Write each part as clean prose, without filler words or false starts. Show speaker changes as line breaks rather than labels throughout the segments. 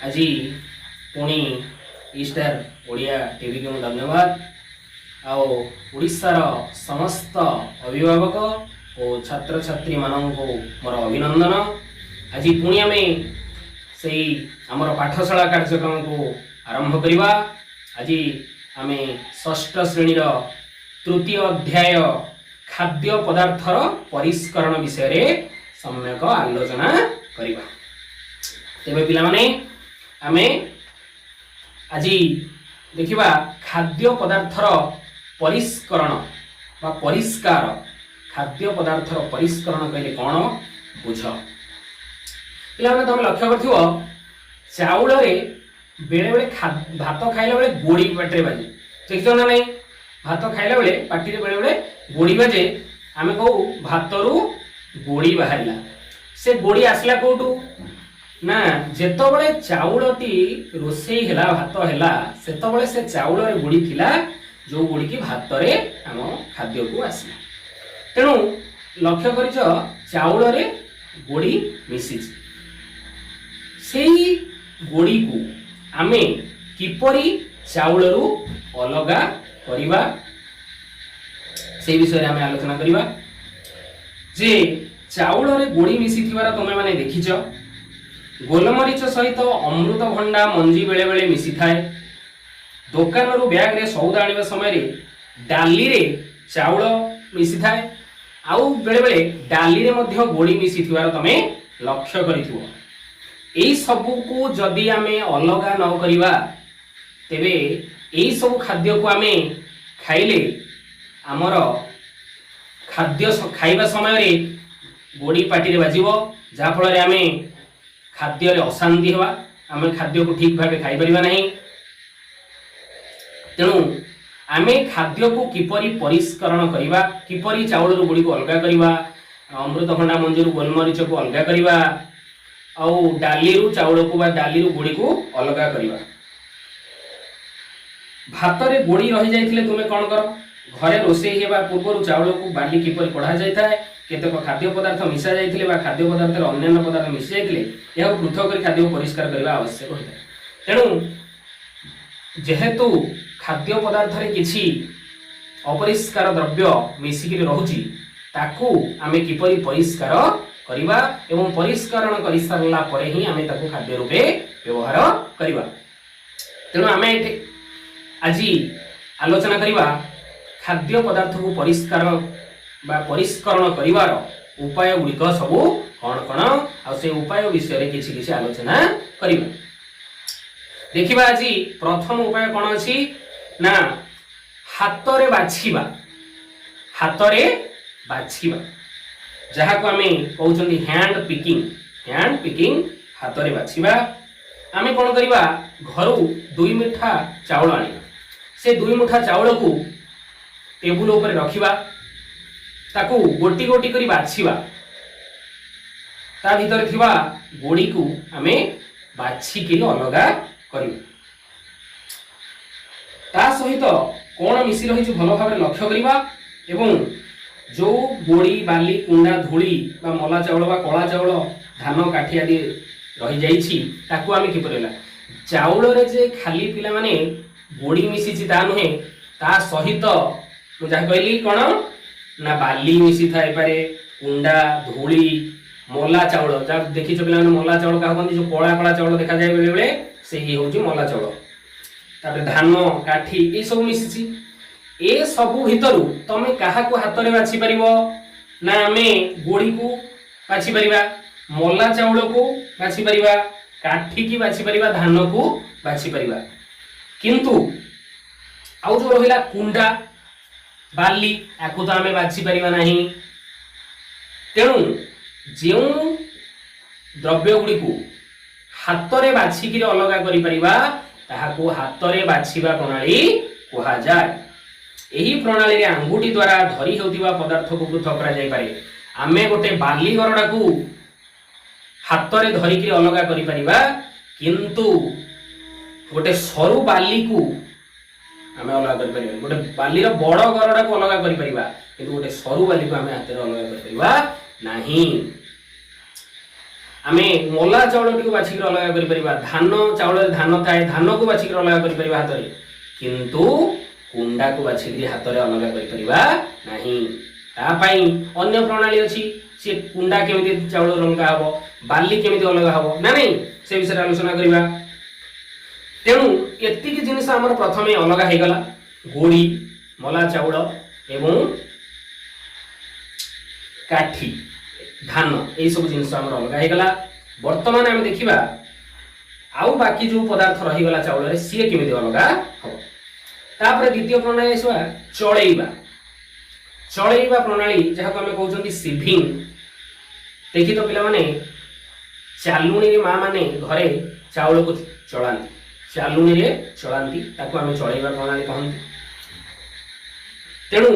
आज पुणी star Odia TV को धन्यवाद। आशार समस्त अभिभावक और छात्र छात्री मान को मोर अभिनंदन। आज पुणी आम से आमर पाठशाला कार्यक्रम को आरंभ करवा। आज आम षष्ठ श्रेणी तृतीय अध्याय खाद्य पदार्थर परिष्करण विषय सम्यक आलोचना करवा। तेबे पिला माने आमे आज देखिबा खाद्य पदार्थर परिष्करण बा परिष्कार। खाद्य पदार्थर परिष्करण कहले कौन बुझ पिला माने तुम लक्ष्य करथिबो चाउल रे बेले बेले भात खाइला बेले गोड़ी पाटे बाजे ठीक ना नहीं। भात खाइला बेले पाटी रे बेले बेले गोड़ी बाजे आमे कहू भातरू गोड़ी बाहरिला। से गोड़ी आसला कोठू ना जेतबळे चाउलटी रोसई हेला भात हेला सेतबळे से चाउल रे गोड़ी थिला जो गोड़ी की भात रे हम खाद्य को आसला। तेणु लक्ष्य करिछ चाउल रे गोड़ी मिसी सेही गोड़ी को आमे किपरि चाउल रु अलगा करिबा से विषय रे आमे आलोचना करिबा। जे चाउल रे गोड़ी मिसी थिबार तमे माने देखिछ गोलमरीच सहित अमृतभंडा मंजी बेले बेले मिसी थाए। दुकान रु बैग रे सौदा आनिबा समय रे डाली रे चाउल मिसी थाए। आउ बेले बेले डाली रे मध्य गोड़ी मिसी थिबार तमे लक्ष्य करिथिबो। एई सब को जदि आमे अलगा न करिबा तेबे एई सब खाद्य को आमे खाइले आमर खाद्य खाइबा समय रे गोड़ी पाटी रे बाजिबो जा फल रे आमे खाद्य रे अशांति हवा। आमे खाद्य को ठीक भाबे खाइ परिबा नहीं। तेणु आमे खाद्य को किपरि परिष्करण करिबा किपरि चाउल रु गोड़ी को अलगा करिबा अमृतभंडा मंजी रु गोलमरीच को अलगा करिबा आउ डाली रु चाउल को बा डाली रु गोड़ी को अलगा करिबा। भात रे गोड़ी रहि जाइथिले तुमे कोन कर घरे रोसई हेबा पूर्व चाउल को बाली किपरि कढ़ा जाइथाय केतेक खाद्य पदार्थ मिसा जाइथिले बा खाद्य पदार्थ रे अन्य पदार्थ मिसा जाइथिले यह पृथक कर खाद्य को परिष्कार करबा आवश्यक होइता। तेणु जेहेतु खाद्य पदार्थ रे किछि अपरिष्कार द्रव्य मिसिकि रहुची ताकू आमे किपरि परिष्कार करिबा एवं परिष्करण करि सारला परे ही आमे ताकू खाद्य रूपे व्यवहार करिबा। तेणु आमे आज आलोचना करिबा खाद्य पदार्थ को परिष्कार बा परिष्करण करिवार उपाय गुड़िक सबू कौन कौन आ से उपाय विषय रे किछि किछि आलोचना करिबा। देखिबा आज प्रथम उपाय कौन अछि ना हाथ रे बाछिबा। हाथ रे बाछिबा जहा को आमे कहउछंती हैंड पिकिंग हाथ रे बाछिबा। आमे कोन करिबा घरु 2 मुठा चाउल आनिबा। से 2 मुठा चाउल को टेबुल ऊपर रखिबा ताकू गोटी गोटी करी बाछिबा। ता भीतर थिबा गोड़ी को आमे बाछि के अलगा करिबा। ता सहित कोन मिसी रही भलो भाबे लक्ष्य करिबा एवं जो गोड़ी बाली कुंडा धूली बा मला चाउल बा कला चाउल धान काठी आदि रही जाइछि ताकू आमे कि परला चाउल रे जे खाली पिला माने गोड़ी मिसी ता नुहे ता सहित मु जा कहली कोन ना बाली मिसी थाई पारे कुंडा धूली मला चाउल जा देखि छ पिला माने मला चाउल का कहंती जो कोला कोला चाउल देखा जाय बेले बेले से ही होची मला चाउल तारे धान काठी ए सब मिसी ए सब भितरु तमे काहा को हाथ रे बाछि परिबो ना आमे गोड़ी को बाछि परिबा मला चाउल को बाछि परिबा काठी की बाछि परिबा धान को बाछि परिबा। किंतु आउ जो रहिला कुंडा बाली आकु तो आमे बाछि परिबा नाही। तेणु जेउ द्रव्य गुडी को हाथ रे बाछि कि अलगा करि परिबा ताहा को हाथ रे बाछिबा प्रणाली कहा जाय। एही प्रणाली रे अंगुठी द्वारा धरी हेउतिबा पदार्थ को पृथक करा जाय पारे। आमे गोटे बाली गरडा को हाथ रे धरि कि अलगा करि परिबा किंतु गोटे सरू बाली को आमे अलगा करि परिबा। गोटे बाली रो बड़ गरडा को अलगा करि परिबा किंतु गोटे सरू बाली को आमे हाथ रे अलगा करि परिबा नाही। आमे मोला चाउल टी बाछिक अलग करि परिबा धान चाउल धान थाए धान को बाछिक अलग करि परिबा हाथ रे किंतु कुंडा को बाछिक हाथ रे अलग करि परिबा नाही ता पई अन्य प्रणाली अछि से कुंडा केमिति चाउल रंगा हबो बाली केमिति अलग हबो ना नहीं से विषय आलोचना करिबा तेणु एतिक जिनिस हमर प्रथमे अलग हे गला गोड़ी मोला चाउल एवं काठी धान यही सब जिन अलग हो गला बर्तमान आम देखा आउ बाकी जो पदार्थ रहीगला चाउल सी केमी अलग हम तापर द्वितीय प्रणाली आसवा चलैबा चलैबा प्रणाली जहाँ आम कहते सिभिंग देखी तो पिला चालुणी माँ माने घरे चाउल को चलाती चालुणी चलाती आम चलैबा प्रणाली कहती तेणु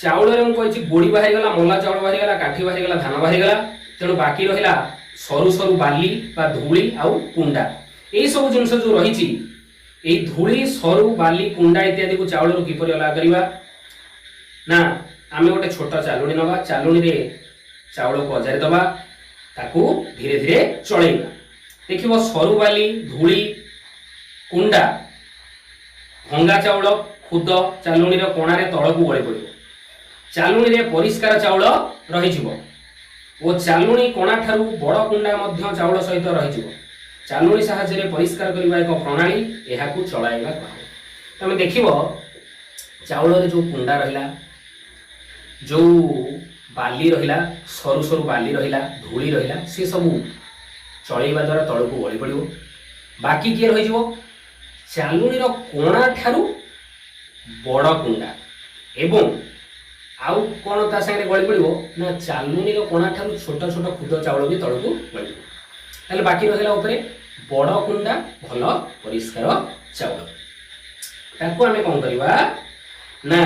चाउल मुझे गोड़ी बाहरी गला मोला चाउल बाहरी गला काठी बाहरी गला धान बाहरी गला तेणु बाकी रहा सरू सरू बाली बा धूली आउ कुंडा यही सब जिनस जो रही धूली सरू बाली कुंडा इत्यादि को चाउल किपर अलग करवा ना आम गोटे छोट चालुणी नवा चालुणी रे चाउल को अजारी दबा ताकू धीरे धीरे चलैबा देखिबो सरू बाली धूली कुंडा भंगा चाउल खुद चालुणी कोणारे तल को गली पड़ो चालुणी रे परिष्कार चाउल रही और चालुणी कोणा ठारू बड़ कुंडा मध्य चाउल सहित रही चालुणी साहाय्य परिष्कार करने एक प्रणाली यह चलाइबा कहे तुम देख चाउल रे जो कुंडा रहा जो बाली रहा सरू सरू बाली रहा धूली रहा सी सब चलैबा द्वारा तल को गली पड़ो बाकी किए रही चालुणी कोणा ठारू बड़ कुंडा एवं आउ कौन ता संगे गली पड़ो ना चालुणी कोणा ठारू छोट छोट खुद चाउल भी तल को गली पड़ो बाकी रहा उपरे बड़ कुंडा भल परिष्कार चाउल ताकू आम कौन करवा ना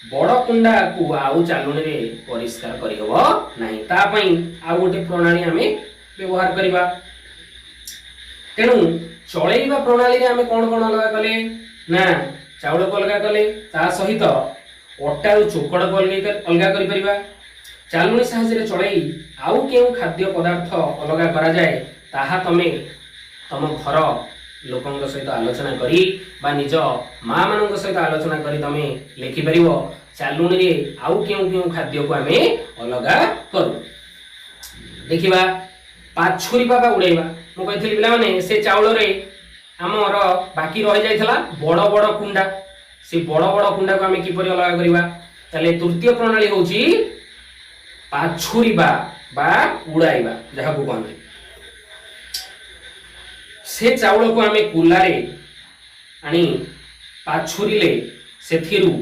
बड़ कुंडा को आउ चालुणी रे परिष्कार करहब नहीं तापई आउ गोटे प्रणाली आम व्यवहार करवा तेणु चलैबा प्रणाली रे आम कौन कौन अलग कले ना चाउल को अलग कले ता सहित अटा चोकड़ को अलग कर चालुणी साहाय्य चलई आउ के खाद्य पदार्थ अलग करा जाए ताहा तमे तम घर लोकों सहित आलोचना करी बा निज माँ मान सहित आलोचना करी तमे लिखि परिवो चालुणी रे आउ के खाद्य को आमे अलग करू देखिबा पाछुरीबा बा उड़ेबा मु कहिथिली पिला माने से चाउल रे हमर बाकी रहि जाइथला बड़ बड़ कुंडा से बड़ बड़ कुंडा को आमे किपरि अलग करबा तले तृतीय प्रणाली होची पाछुरीबा बा उड़ाइबा जहा को कहते से चाउल को आमे कुलारे आनी पाछुरीले सेथिरु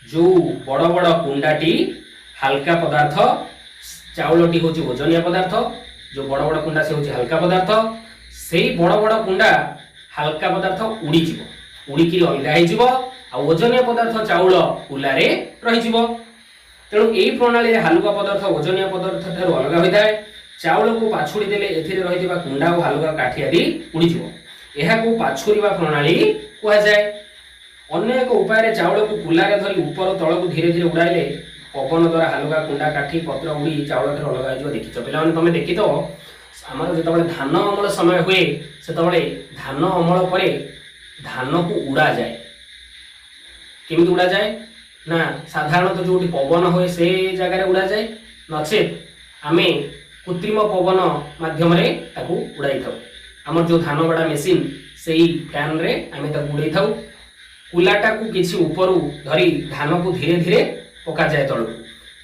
जो बड़ बड़ कुंडाटी हल्का पदार्थ चाउलटी होची ओजनिया पदार्थ जो बड़ बड़ कुंडा से होची हल्का पदार्थ से बड़ बड़ कुंडा हल्का पदार्थ उड़ी जीवो उड़िकी अलगा हो ओजनिया पदार्थ चाउल कुलारे रही तेणु यही प्रणाली हालुका पदार्थ ओजनिया पदार्थ ठारू अलग होता है चाउल को पाछुड़ी देले एथिरे रही कुंडा और हालुका काठी आदि उड़ीज यह पाछुरीबा प्रणाली कह जाए अन्य एक उपाय चाउल को कुलारे धरी ऊपर तल को धीरे धीरे उड़ाइले पवन द्वारा हालुका कुंडा काठी पत्र उड़ी चाउल ठार अलग हो देखिच पे तुम देखी तो आमर जो धान अमल समय हुए से धान अमल पर धान को उड़ा जाए केमी उड़ा जाए ना साधारणतः जो पवन हुए से जगह उड़ा जाए नचेत आमे कृत्रिम पवन माध्यम उड़ाई था आमर जो धान बड़ा मेसीन से फैन रे आमे उड़ाई था कुलाटा को किसी ऊपर धरी धान को धीरे धीरे पका जाए तल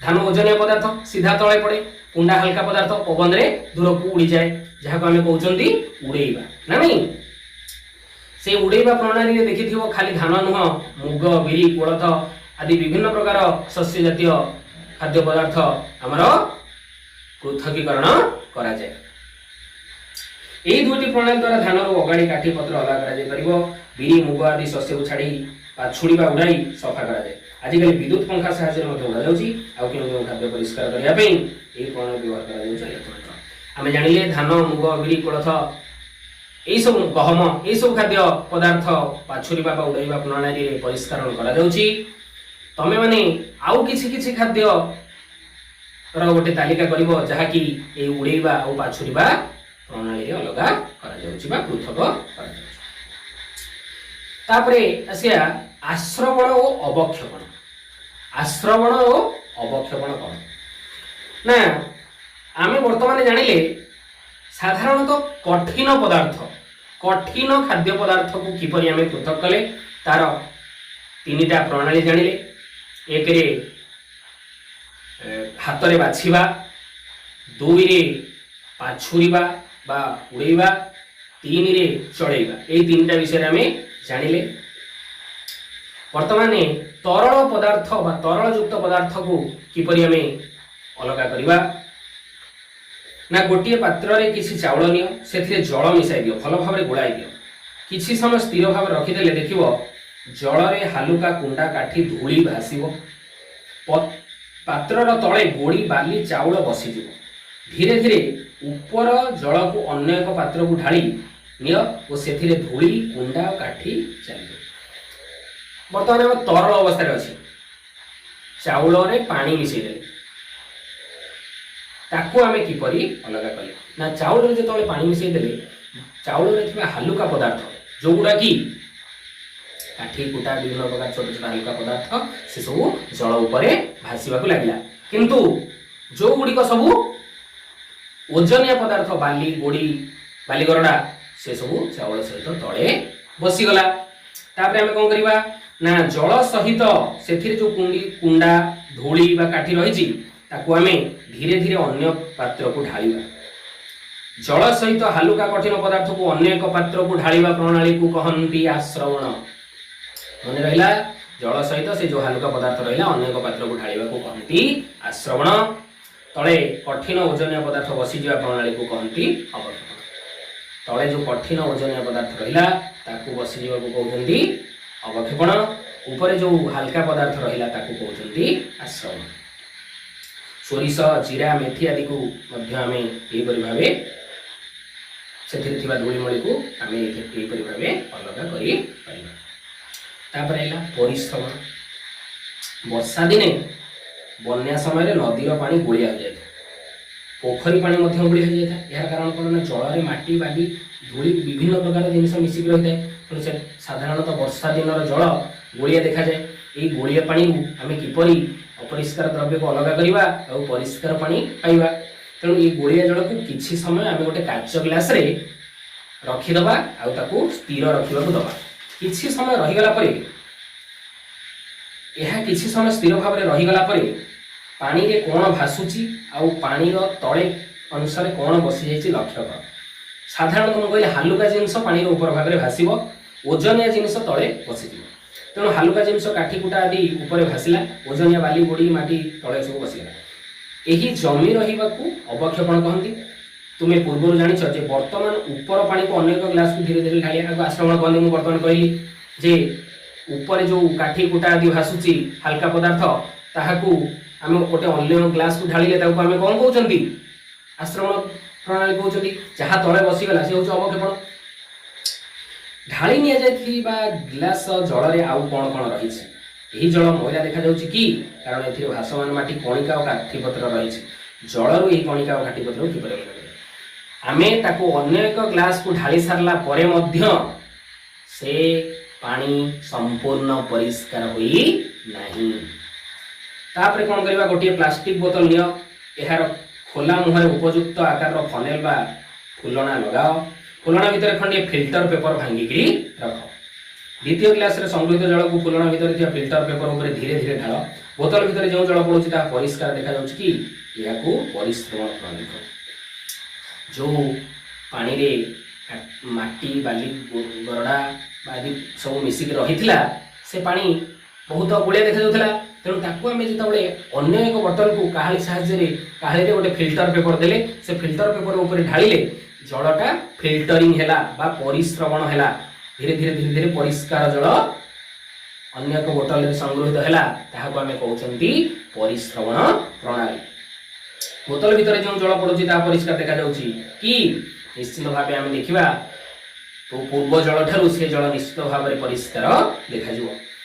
धान ओजनिया पदार्थ सीधा तले पड़े कुंडा हल्का पदार्थ पवन रे दूर को उड़ी जाए जहाँ को आम कहते उड़ेबा ना नहीं से उड़ेबा प्रणाली देखि खाली धान नुह मुग बिरी कोलथ आदि विभिन्न प्रकार शस्य जातीय खाद्य पदार्थ आमर पृथकीकरण करा जाए यही दुईटी प्रणाली द्वारा धान अगाड़ी काठी पत्र अलग कर बिरी मुग आदि शस्य को छाड़ी छुड़ीबा उड़ाई सफा करा जाए आजिकल विद्युत पंखा साहाय्य उड़ा जाउची आउ केउ खाद्य परिष्कार करिया पई एही प्रणाली व्यवहार करा जाउची आमे जानिले धान मुग बिरी कोलथ एही सब गहम एही सब खाद्य पदार्थ पाछुरीबा बा उड़ाइबा प्रणाली रे परिष्कार करा जाउची तमे माने आउ किछि किछि खाद्य गोटे तालिका करिवो जहाँकि ए उड़ेइबा और पाछुरिबा प्रणाली अलगा करा जाउछि बा पृथक करा जाउछि। तापरे आसिया आश्रवण और अवक्षेपण। आश्रवण और अवक्षेपण कौन ना आमे वर्तमान जानिले साधारणतः कठिन पदार्थ कठिन खाद्य पदार्थ को किपरि आमे पृथक कले तार तीनिटा प्रणाली जानिले। एक रे हाथ रे बाछिबा, दुई रे पाछुरिबा बा उड़ेइबा, तीन रे चढ़ेइबा। ए तीनटा विषय आमे जानिले। वर्तमान तरल पदार्थ बा तरल युक्त पदार्थ को किपरि आमे अलगा करिबा ना गोटे पात्र रे किसी चाउल नियो सेथिरे जल मिसाई दियो भल भाबरे गोळाई दियो किछि समय स्थिर भाव रखि देले देखिबो जल रे हालुका कुंडा काठी धूली भासिबो पात्रर तळे गोड़ी बाली चाउल बसी जिवो धीरे धीरे ऊपर जल को अन्य एक पात्र को ढाली नियो और सेथिरे धूली कुंडा काठी चलियो। वर्तमान हम तरल अवस्था रे अछि चाउल रे पानी मिसै देले ताकू आमे किपरि अलगा कले ना चाउल रे जतले पानी मिसै देले चाउल रे थिबा हालुका पदार्थ जो गुडा की काठी कुटा विभिन्न प्रकार छोट छोट हल्का पदार्थ से सब जल उपरे भासीबा को लागला किंतु जो गुडिक सब ओजनिया पदार्थ बाली गोड़ी बाली गरडा से सब चावल सहित तळे बसी गला। तापरे हमें कोन करिबा ना जल सहित सेथिरे जो कुंडी कुंडा धूली बा काठी रहिछि ताकू हमें धीरे धीरे अन्य पात्र को ढालिबा। जल सहित हालुका कठिन पदार्थ को अन्य एक पात्र को ढालिबा प्रणाली को कहंती आश्रवण। मन रहिला जल सहित से जो हालुका पदार्थ रहिला अन्य एक पात्र को ढालिबा को कहंती आश्रवण। तळे कठिन ओजनिया पदार्थ बसी जिवा प्रणाली को कहंती अवक्षेपण। तळे जो कठिन ओजनिया पदार्थ रहिला ताकू बसी जिवा को कहंती अवक्षेपण। ऊपर जो हल्का पदार्थ रहिला ताकू कहंती आश्रवण। सोरिष जीरा मेथी आदि को मध्य आमे एही परि भाबे सेथिरे थिबा धूलिमळी को आमे एही परि भाबे अलगा करि परिबा। तापर हैला परिश्रम। वर्षा दिने बन्या समय नदीर पानी गोलिया हो जाए पोखरी पानी गोलिया हो जाए यार कारण कौन ना जल रे माटी बाली धूली विभिन्न प्रकार जिनिस मिसिक रही है साधारणतः वर्षा दिन जल गोलिया देखा जाए। यही गोलिया पानी आम किपरि अपरिष्कार द्रव्य को अलग करवा और परिष्कार पानी पाइबा तेणु ये गोलिया जल को किछि समय आम गोटे काच ग्लास रे रखिदबा आउ ताकू स्थिर रखिबा को दबा किछि समय रहीगला परे यह किछि समय स्थिर भाव में रहीगला परे पानी रे कोण भासुची आउ पानी रो तळे अनुसार कोण बसी जाइछि लक्ष्य कर। साधारणतः हम कहले हालुका जिनिस पानी रो ऊपर भाग रे भासिबो ओजनिया जिनिस तळे बसी जिवो तेणु हालुका जिनिस काठी कुटा आदि ऊपर भासिला ओजनिया बाली गोड़ी माटी तळे सब बसिला एही जमी रहिबा को अवक्षेपण कहंती। तुमे पूर्व जानिछ जे वर्तमान ऊपर पानी को अन्य एक ग्लास को धीरे धीरे ढालिया को आश्रवण कहंती। मु वर्तमान कहली जे ऊपर जो काठी कुटा आदि भासुची हल्का पदार्थ ताहाकू आम गोटे अन्य ग्लास को ढालिले ताकू आम कौन कहउचंती आश्रवण प्रणाली कहउचंती। जहाँ तळे बसी गला से होछ अवक्षेपण। ढाली निया जायथिबा ग्लास जल रे आउ कोन कोन रहिछि एही जल मैला देखा जाउछि कि कारण एथिरे भासमान माटी कणिका और काठी पत्र रहिछि जल रु एही कणिका और काठी पत्र कि परे आमे ताकू अन्य एक ग्लास को ढाली सारला परे मध्य से पानी संपूर्ण परिष्कार होई नाही। तापरे कोन करबा गोटे प्लास्टिक बोतल नियो एहार खोला मुहरे उपयुक्त आकार रो फनेल बा फुलणा लगाओ फुलणा भितर खंडे फिल्टर पेपर भांगिकरी रखो। द्वितीय ग्लास रे संग्रहित जल को फुलणा भितर थिया फिल्टर पेपर ऊपर धीरे धीरे ढालो। बोतल भितर जो जल पड़ुछि ता परिष्कार देखा जाउछि कि याकू परिश्रम प्रणाली जो पानी रे माटी बाली गरडा आदि सब मिसिक रही से पानी बहुत गोलिया देखा जाउथला तेणु ताकू आम जो अन्य एक बोतल को काहाली साहाय्य काहाली गोटे फिल्टर पेपर देले से फिल्टर पेपर ऊपर ढालिले जलटा फिल्टरिंग हैला बा परिश्रवण हैला धीरे धीरे धीरे धीरे परिष्कार जल अन्य एक बोतल रे संग्रहित हैला ताहाकू आम कहउचंती परिश्रवण प्रणाली। बोतल भितर जो जल पड़ुछि ता परिष्कार देखा जाउछि कि निश्चित भाव आम देखा तो पूर्व जल ठारू से जल निश्चित भाव में परिष्कार देखा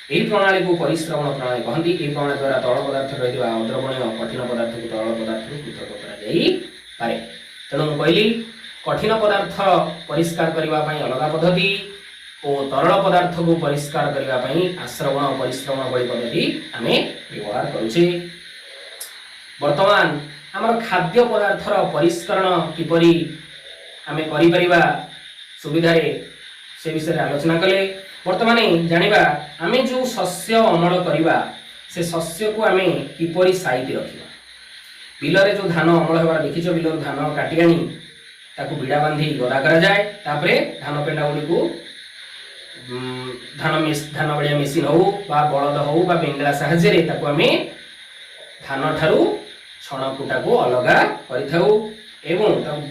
यही प्रणाली को परिश्रवण प्रणाली कहती। यही प्रणाली द्वारा तरल पदार्थ रही अद्रवणीय कठिन पदार्थ को तरल पदार्थ पृथक करे। तेणु कहली कठिन पदार्थ परिष्कार करने अलग पद्धति और तरल पदार्थ को परिष्कार करने आश्रवण और परिश्रवण भली पद्धति आम व्यवहार करुचे। वर्तमान आमर खाद्य पदार्थर परिष्करण किपरि आम करिपरिबा सुविधा से विषय आलोचना कले। वर्तमान जानिबा आमे जो शस्य अमल करिबा से शस्य को आमे किपरि साइति रखिबा। बिलरे जो धान अमल होबार देखिछ, बिलर धान काटी आनी ताकू बिड़ा बांधी गदा करा जाए। तापरे धान पेंडा गुडी को धान बड़िया मेसीन हो बा बलद हो बा बेंगला साहाଯ୍य ताकू आमे धान ठारू छण कुटा को अलगा करिथाउ एवं ताकू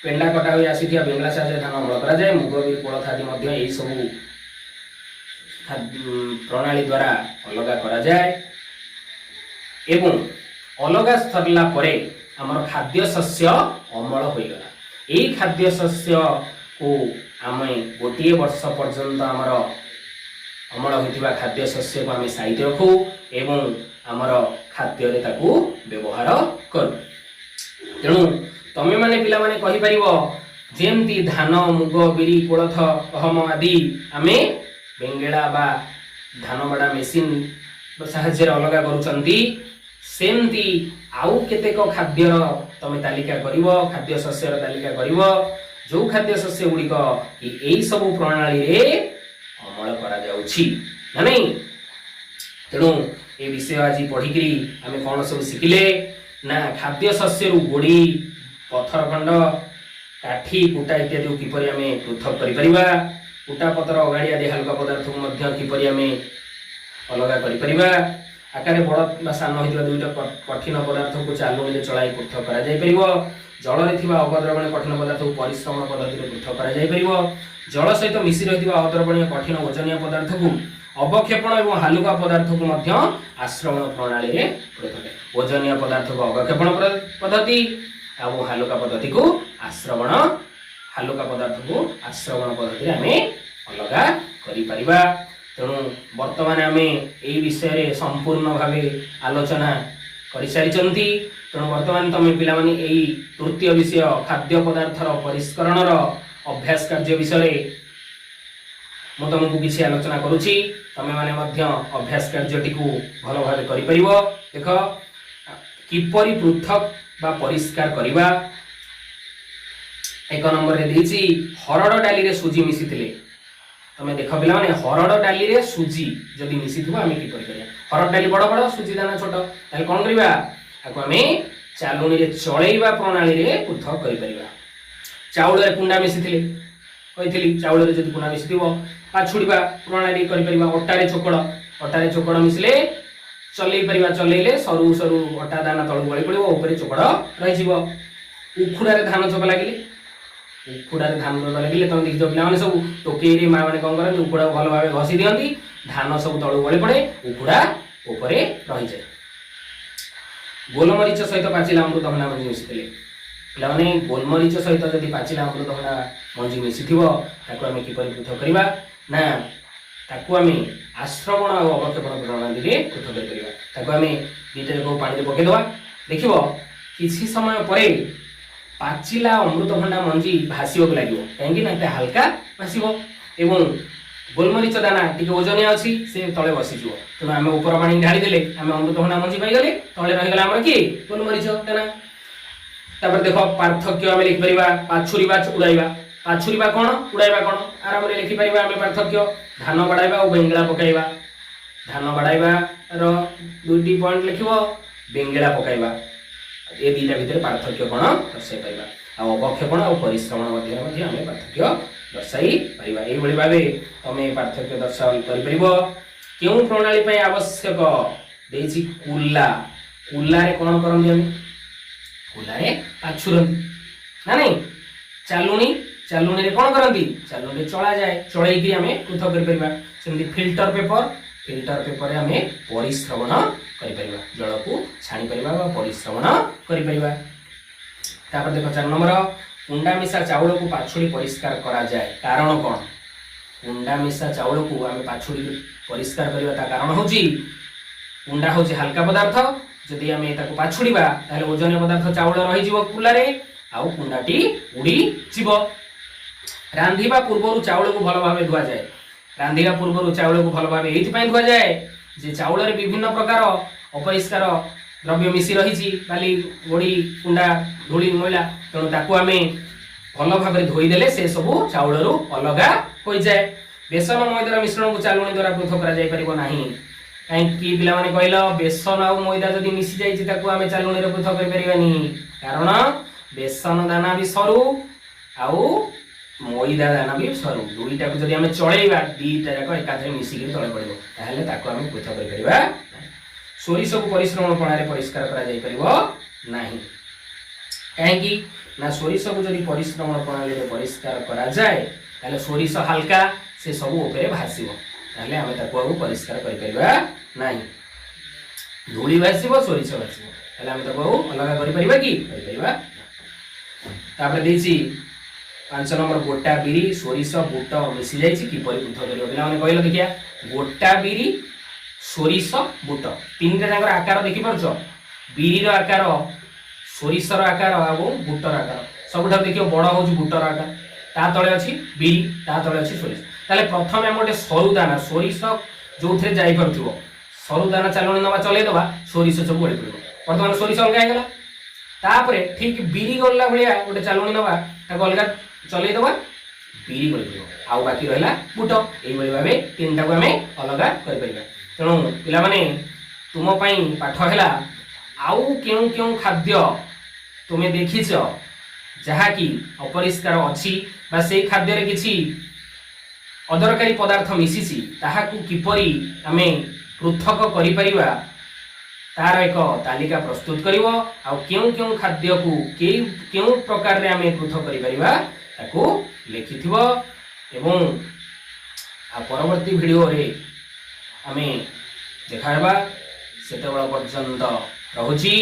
पेंडा कटा हो आसीथिया बेंगला साहाଯ୍य धान अमल करा जाए। मुग बिर कोलथ आदि मध्य एई सब प्रणाली द्वारा अलगा करा जाए एवं अलगा सरला परे हमर खाद्य शस्य अमल होइगला। एई खाद्य शस्य को आमे गोटे वर्ष पर्यंत आमर अमल होइतिबा खाद्य शस्य को आमे साइड रखू एवं आमर खाद्य रे ताकू व्यवहार करू। तेणु तमे माने पिला माने कहि परिबो जेमती धान मुग बिरी कोलथ गहम आदि आमे बेंगेला बा धान बड़ा मेसीन साहाଯ୍य अलगा करूचंती, सेमती आउ केतेक खाद्यर तमे तालिका करिवो, खाद्य शस्यर तालिका करिवो जो खाद्य शस्य गुड़िक यही सब प्रणाली रे अमल करा जाउछि ना नहीं। तेणु ए विषय आज पढ़िकरी आमे कौन सब शिखिले ना खाद्य शस्य रु गोड़ी पत्थर खंड काठी कुटा इत्यादि किपरि आमे पृथक करि परिबा, कुटा पत्र अगाड़ी आदि हल्का पदार्थ को मध्य किपरि आमे अलगा करि परिबा, आकार बड़ बा सान होइतिबा दुईटा कठिन पदार्थ को चालुनी चलाई पृथक करा जाय परिबो। जल रे थिबा अद्रवणीय कठिन पदार्थ को परिश्रवण पद्धति रे पृथक करा जाय परिबो। जल सहित मिश्रि रहितिबा अद्रवणीय कठिन वजनीय पदार्थ को अवक्षेपण एवं हालुका पदार्थ को मध्य आश्रवण प्रणाली रे पृथक, वजनीय पदार्थ को अवक्षेपण पद्धति और हालुका पद्धति को आश्रवण, हालुका पदार्थ को आश्रवण पद्धति रे आमे अलगा करि परिबा। तेणु वर्तमान आमे एई विषय रे संपूर्ण भावे आलोचना करि सारिचंती। तेणु वर्तमान तमे पिला माने एई तृतीय विषय खाद्य पदार्थर परिष्करणर अभ्यास कार्य विषय रे मु तुमको किसी आलोचना करुछि। तमे माने मध्य अभ्यास कार्यटी को भल भावे करि परिबो। देख किपरि पृथक बा परिष्कार करिबा। एक नंबर रे देछि हरड़ डाली रे सुजी मिसिथिले। तमे देख पिला माने हरड़ डाली रे सुजी जदि मिसिथिबो आमे कि करिया। हरड़ डाली बड़ बड़ सुजी दाना छोट, ताले कोन करिबा आको आमे चालुनी रे चळैबा प्रणाली रे पृथक करि परिबा। चाउल रे कुंडा मिसिथिले कहिथिली, चाउल रे जदि कुंडा मिसिथिबो पाछुड़ीबा प्रणाली करि परिबा। अटारे चोकड़ मिसले चलै परिबा, चलैले सरु सरु अटा दाना तळु गळी पड़िबो, ऊपर चोकड़ रहि जिवो। उखुडा रे धान चोक लागिले, उखुडा रे धान चोक लागिले तमे देखि पिला माने सब टोकेई रे मा माने कोन करन उखुडा भल भाबे घसी दियंती, धान सब तळु गळी पड़े, उखुडा ऊपरे रहि जाय। गोलमरीच सहित पाचिला अमृतभंडा मंजी मिसिथिले। पिला माने गोलमरीच सहित जदि पाचिला अमृतभंडा मंजी मिसिथिबो ताको आमे किपरि पृथक करिबा ना ताकू आमे आश्रवण और अवक्षेपण प्रणाली रे पृथक करिबा। ताकू आमे दीटा को पानी रे पके दवा, देखिबो किछि समय परे पाचिला अमृतभंडा मंजी भासिबो लागिवो, काहेकि ना ते हल्का भासिबो एवं गोलमरीच दाना टिके ओजनिया अछि से तळे बसि जिवो। तेणु आमे ऊपर पानी ढाली देले आमे अमृतभंडा मंजी पाई गले, तळे रहि गला हमर की गोलमरीच दाना। तापर देखो पार्थक्य आमे लिखि परिबा पाछुरीबा उड़ाइबा। पाछुरीबा कोन उड़ाइबा कोन आराम रे लिखि परिबा आमे पार्थक्य। धान बडाइबा और बेंगला पकाइबा। धान बडाइबा रो दुईटी पॉइंट लिखिबो, बेंगला पकाइबा ए दीटा भितर पार्थक्य कोन दर्शाइ परिबा। आ अवक्षेपण और परिश्रवण मध्य आमे पार्थक्य दर्शाइ परिबा। एई भली भाबे तमे पार्थक्य दर्शाइ करि परिबो। केउ प्रणाली पय आवश्यक देछि कुल्ला। कुल्ला रे कोन करंदी आमे, कुल्ला रे पाछुरंदी ना नहीं। चालुनी रे कोन करंदी, चालुनी रे चला जाए, चळै कि आमे पृथक करि परिबा। सेमि फिल्टर पेपर रे आमे परिश्रवण करि परिबा, जल को छाणी परिबा बा परिश्रवण करि परिबा। तापर देखो 4 नंबर कुंडा मिसा चाउल को पाछुड़ी परिष्कार करा जाए। कारण कोन, कुंडा मिशा चाउल को आम पाछुड़ी परिष्कार करवा ता कारण हूँ कुंडा हूँ हल्का पदार्थ जदि आम पाछुड़ा ओजन पदार्थ चाउल रही कुलारे आउ कुंडाटी उड़ी जीव। रांधिबा पूर्व चाउल को भल भाव धुआ जाए। रांधिबा पूर्व चाउल को भल भाव ये धुआ जाए जे चाउल विभिन्न प्रकार अपरिष्कार द्रव्य मिसी रही बाली गोड़ी कुंडा धूली मैला तेणु ताकू आम भल भाव धोईदेले से सब चाउल अलग हो जाए। बेसन मैदार मिश्रण को चालुणी द्वारा पृथक करा कहीं पिला माने कहल बेसन आ मैदा जदि मिसी जाइए आम चालुणी पृथक करें कारण बेसन दाना भी सरू आउ मैदा दाना भी सरू दुईटा को जब आम चलैबा दीटा जाक एकाधरे मिसिक तले पड़ो ताहले ताको आम पृथक करिबा। सोरिष को परिश्रमण प्रणाली परिष्कार करा जाय परिबो नाही कहीं ना सोरिष को जब परिश्रमण प्रणाली परिष्कार करा जाए ताहले सोरिष हल्का से सब ऊपर भासीबो ताहले आम ताको परिष्कार करि परिबा नाही। धूली भासीबो सोरिष भासीबो ताहले आम ताको अलग करि परिबा कि करि परिबा। तापर देछि 5 नंबर गोटा बिरी सोरिष बुट मिसी जाइए किपर पृथक कर कहल देखिया गोटा बिरी सोरिष बुट तीन टाक आकार देखिपार बिरीर आकार सोरिषर आकार और बुटर आकार सबुठ देख बड़ हूँ बुटर आकार ता तले अच्छी बिरी ता तले अच्छी सोरिष ताले प्रथम आम गोटे सरु दाना सोरिष जो थे जापर सरु दाना चालुणी नवा चलैदबा सोरिष सब गड़ी पड़ो बर्तमान सोरिष अलग होगा तापर ठीक बिरी गला भाया गोटे चालुणी नवा अलग चलैदबा बिरी गली पड़ो आउ बाकी रहा बुट यही भाव तीन टाक आम अलग कर तेणु पिलाने तुम पाठ है आउ क्यों क्यों खाद्य तुम्हें देखीच जहाँकि अपरिष्कार अच्छी से खाद्य किसी अदरकारी पदार्थ मिशिसी ताहाकू किपरि आम पृथक करिपरिबा तार एक तालिका प्रस्तुत करिवो आउ क्यों क्यों खाद्य को क्यों प्रकार रे आम पृथक करिपरिबा ताकू लिखिथिबो एवं परवर्ती वीडियो रे आम देखाबा सेतेबेला पर्यंत रहुची।